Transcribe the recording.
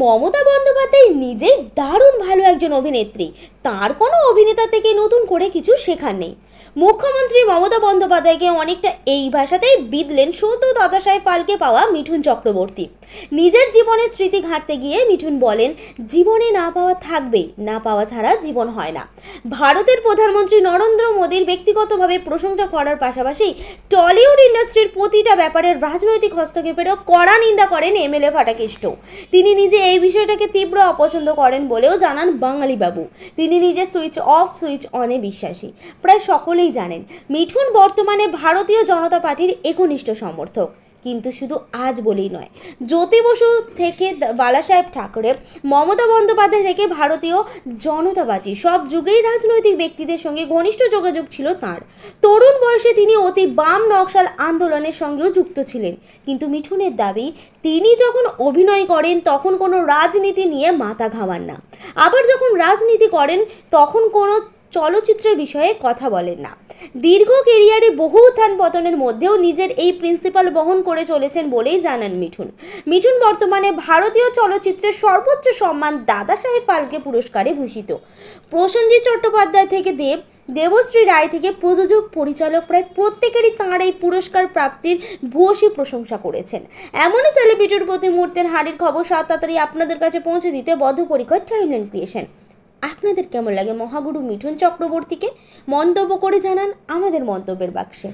মমতা বন্দ্যোপাধ্যায় নিজেই দারুণ ভালো একজন অভিনেত্রী, তার কোনো অভিনেতা থেকে নতুন করে কিছু শেখার নেই। মুখ্যমন্ত্রী মমতা বন্দ্যোপাধ্যায়কে অনেকটা এই ভাষাতেই বিঁধলেন সদ্য দাদাসাহেব ফালকে পাওয়া মিঠুন চক্রবর্তী। নিজের জীবনের স্মৃতি ঘাঁটতে গিয়ে মিঠুন বলেন, জীবনে না পাওয়া থাকবেই, না পাওয়া ছাড়া জীবন হয় না। ভারতের প্রধানমন্ত্রী নরেন্দ্র মোদীর ব্যক্তিগতভাবে প্রশংসা করার পাশাপাশি টলিউড ইন্ডাস্ট্রির প্রতিটা ব্যাপারে রাজনৈতিক হস্তক্ষেপেরও কড়া নিন্দা করেন এমএলএ ফাটাকেষ্ট। তিনি নিজে এই বিষয়টাকে তীব্র অপছন্দ করেন বলেও জানান বাঙালি বাবু। তিনি নিজে সুইচ অফ সুইচ অনে বিশ্বাসী। প্রায় সকলেই জানেন মিঠুন বর্তমানে ভারতীয় জনতা পার্টির একনিষ্ঠ সমর্থক। কিন্তু শুধু আজ বলেই নয়, জ্যোতি বসু থেকে বালাসাহেব ঠাকুরে, মমতা বন্দ্যোপাধ্যায় থেকে ভারতীয় জনতা পার্টি, সব যুগেই রাজনৈতিক ব্যক্তিদের সঙ্গে ঘনিষ্ঠ যোগাযোগ ছিল তাঁর। তরুণ বয়সে তিনি অতি বাম নকশাল আন্দোলনের সঙ্গেও যুক্ত ছিলেন। কিন্তু মিঠুনের দাবি, তিনি যখন অভিনয় করেন তখন কোনো রাজনীতি নিয়ে মাথা ঘামান না, আবার যখন রাজনীতি করেন তখন কোনো চলচ্চিত্রের বিষয়ে কথা বলেন না। দীর্ঘ কেরিয়ারে বহু উত্থান পতনের মধ্যেও নিজের এই প্রিন্সিপাল বহন করে চলেছেন বলেই জানান মিঠুন বর্তমানে ভারতীয় চলচ্চিত্রের সর্বোচ্চ সম্মান দাদাসাহেব ফালকে পুরস্কারে ভূষিত। প্রসেনজিৎ চট্টোপাধ্যায় থেকে দেবশ্রী রায় থেকে প্রযোজক, পরিচালক প্রায় প্রত্যেকেরই তাঁর এই পুরস্কার প্রাপ্তির ভূয়সী প্রশংসা করেছেন। এমনই সেলিব্রিটির প্রতি মুহূর্তের হাড়ির খবর তাড়াতাড়ি আপনাদের কাছে পৌঁছে দিতে বদ্ধপরিকর টাইমলাইন ক্রিয়েশন। আপনাদের কেমন লাগে মহাগুরু মিঠুন চক্রবর্তীকে? মন্তব্য করে জানান আমাদের মন্তব্যের বাক্সে।